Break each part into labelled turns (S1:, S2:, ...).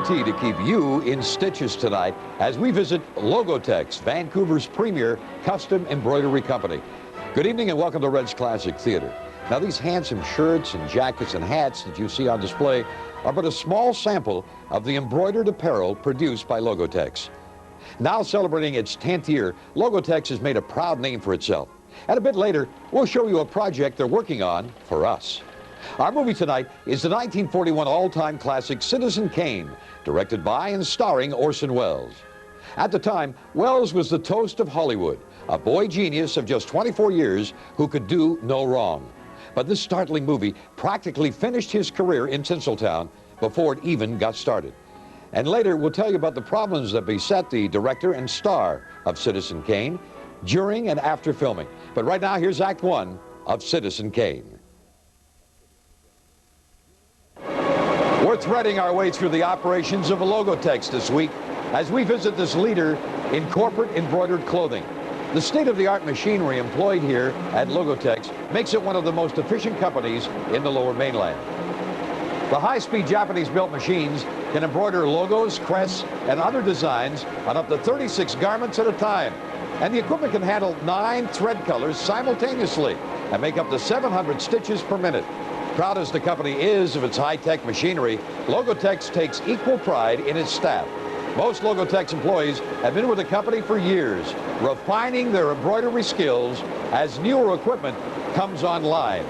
S1: guarantee to keep you in stitches tonight as we visit Logotex, Vancouver's premier custom embroidery company. Good evening and welcome to Red's Classic Theater. Now, these handsome shirts and jackets and hats that you see on display are but a small sample of the embroidered apparel produced by Logotex. Now celebrating its 10th year, Logotex has made a proud name for itself. And a bit later, we'll show you a project they're working on for us. Our movie tonight is the 1941 all-time classic Citizen Kane, directed by and starring Orson Welles. At the time, Welles was the toast of Hollywood, a boy genius of just 24 years who could do no wrong. But this startling movie practically finished his career in Tinseltown before it even got started. And later, we'll tell you about the problems that beset the director and star of Citizen Kane during and after filming. But right now, here's Act One of Citizen Kane. We're threading our way through the operations of Logotex this week as we visit this leader in corporate embroidered clothing. The state-of-the-art machinery employed here at Logotex makes it one of the most efficient companies in the Lower Mainland. The high-speed Japanese-built machines can embroider logos, crests, and other designs on up to 36 garments at a time. And the equipment can handle 9 thread colors simultaneously and make up to 700 stitches per minute. Proud as the company is of its high-tech machinery, Logotex takes equal pride in its staff. Most Logotex employees have been with the company for years, refining their embroidery skills as newer equipment comes online.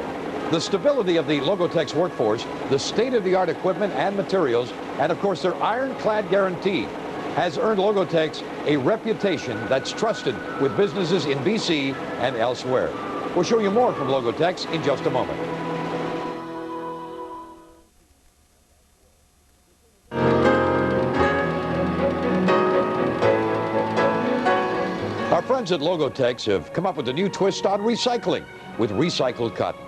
S1: The stability of the Logotex workforce, the state-of-the-art equipment and materials, and of course their ironclad guarantee, has earned Logotex a reputation that's trusted with businesses in BC and elsewhere. We'll show you more from Logotex in just a moment. Our friends at Logotex have come up with a new twist on recycling with recycled cotton.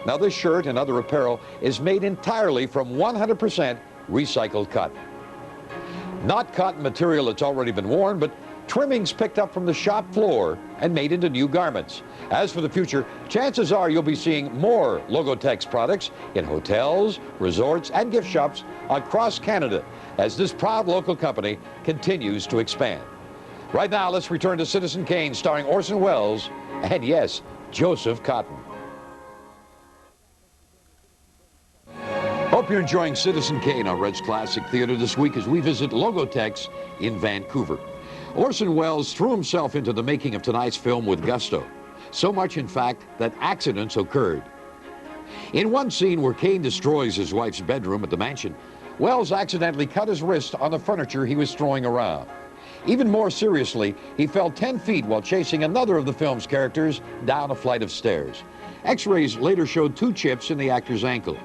S1: Now, this shirt and other apparel is made entirely from 100% recycled cotton. Not cotton material that's already been worn, but trimmings picked up from the shop floor and made into new garments. As for the future, chances are you'll be seeing more Logotex products in hotels, resorts, and gift shops across Canada as this proud local company continues to expand. Right now, let's return to Citizen Kane, starring Orson Welles and, yes, Joseph Cotten. Hope you're enjoying Citizen Kane on Red's Classic Theater this week as we visit Logotex in Vancouver. Orson Welles threw himself into the making of tonight's film with gusto. So much, in fact, that accidents occurred. In one scene where Kane destroys his wife's bedroom at the mansion, Welles accidentally cut his wrist on the furniture he was throwing around. Even more seriously, he fell 10 feet while chasing another of the film's characters down a flight of stairs. X-rays later showed 2 chips in the actor's ankle.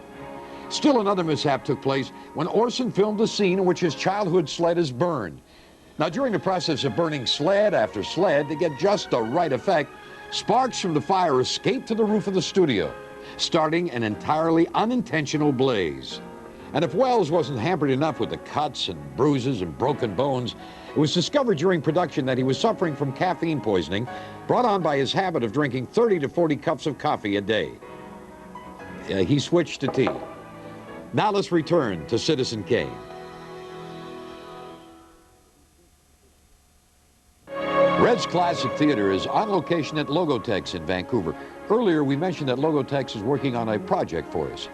S1: Still another mishap took place when Orson filmed a scene in which his childhood sled is burned. Now, during the process of burning sled after sled to get just the right effect, sparks from the fire escaped to the roof of the studio, starting an entirely unintentional blaze. And if Welles wasn't hampered enough with the cuts and bruises and broken bones, it was discovered during production that he was suffering from caffeine poisoning brought on by his habit of drinking 30 to 40 cups of coffee a day. He switched to tea. Now let's return to Citizen Kane. Red's Classic Theater is on location at Logotex in Vancouver. Earlier, we mentioned that Logotex is working on a project for us.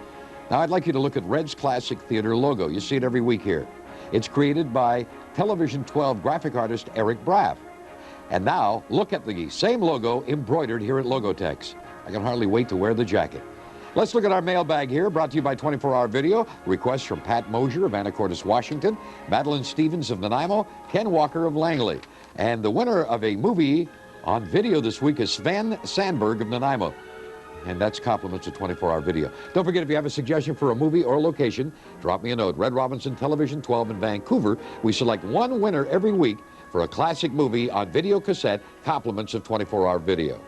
S1: Now, I'd like you to look at Red's Classic Theater logo. You see it every week here. It's created by Television 12 graphic artist Eric Braff. And now, look at the same logo embroidered here at Logotex. I can hardly wait to wear the jacket. Let's look at our mailbag here, brought to you by 24 Hour Video. Requests from Pat Mosier of Anacortes, Washington, Madeline Stevens of Nanaimo, Ken Walker of Langley. And the winner of a movie on video this week is Sven Sandberg of Nanaimo. And that's compliments of 24 Hour Video. Don't forget, if you have a suggestion for a movie or a location, drop me a note. Red Robinson Television 12 in Vancouver. We select one winner every week for a classic movie on video cassette, compliments of 24 Hour Video.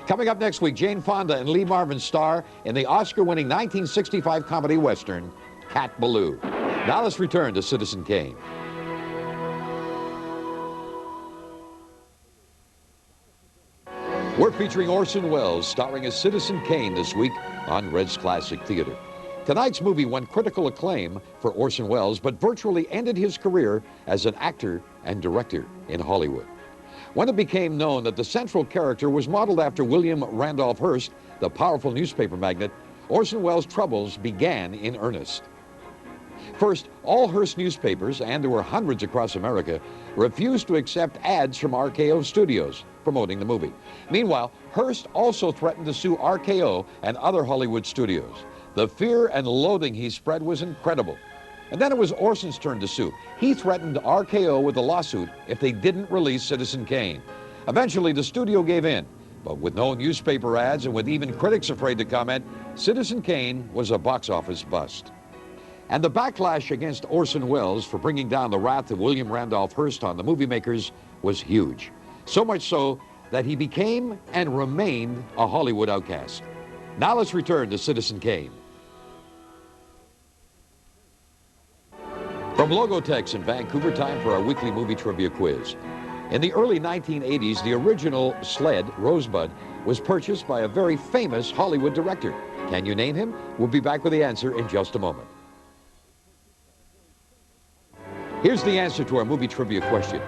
S1: Coming up next week, Jane Fonda and Lee Marvin star in the Oscar-winning 1965 comedy western, Cat Ballou. Now let's return to Citizen Kane. We're featuring Orson Welles starring as Citizen Kane this week on Red's Classic Theater. Tonight's movie won critical acclaim for Orson Welles, but virtually ended his career as an actor and director in Hollywood. When it became known that the central character was modeled after William Randolph Hearst, the powerful newspaper magnate, Orson Welles' troubles began in earnest. First, all Hearst newspapers, and there were hundreds across America, refused to accept ads from RKO Studios promoting the movie. Meanwhile, Hearst also threatened to sue RKO and other Hollywood studios. The fear and loathing he spread was incredible. And then it was Orson's turn to sue. He threatened RKO with a lawsuit if they didn't release Citizen Kane. Eventually, the studio gave in. But with no newspaper ads and with even critics afraid to comment, Citizen Kane was a box office bust. And the backlash against Orson Welles for bringing down the wrath of William Randolph Hearst on the movie makers was huge. So much so that he became and remained a Hollywood outcast. Now let's return to Citizen Kane. From Logotex in Vancouver, time for our weekly movie trivia quiz. In the early 1980s, the original sled, Rosebud, was purchased by a very famous Hollywood director. Can you name him? We'll be back with the answer in just a moment. Here's the answer to our movie trivia question.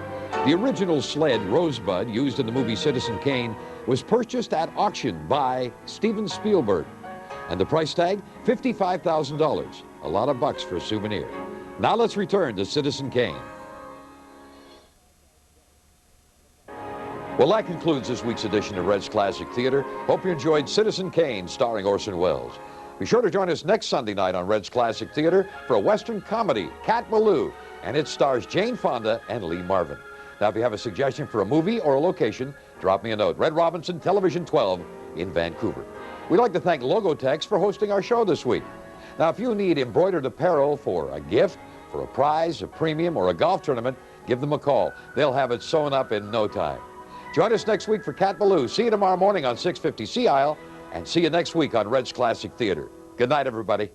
S1: The original sled, Rosebud, used in the movie Citizen Kane, was purchased at auction by Steven Spielberg. And the price tag, $55,000. A lot of bucks for a souvenir. Now let's return to Citizen Kane. Well, that concludes this week's edition of Red's Classic Theater. Hope you enjoyed Citizen Kane, starring Orson Welles. Be sure to join us next Sunday night on Red's Classic Theater for a Western comedy, Cat Ballou, and it stars Jane Fonda and Lee Marvin. Now, if you have a suggestion for a movie or a location, drop me a note. Red Robinson, Television 12 in Vancouver. We'd like to thank Logotex for hosting our show this week. Now, if you need embroidered apparel for a gift, for a prize, a premium, or a golf tournament, give them a call. They'll have it sewn up in no time. Join us next week for Cat Ballou. See you tomorrow morning on 650 Sea Isle, and see you next week on Red's Classic Theater. Good night, everybody.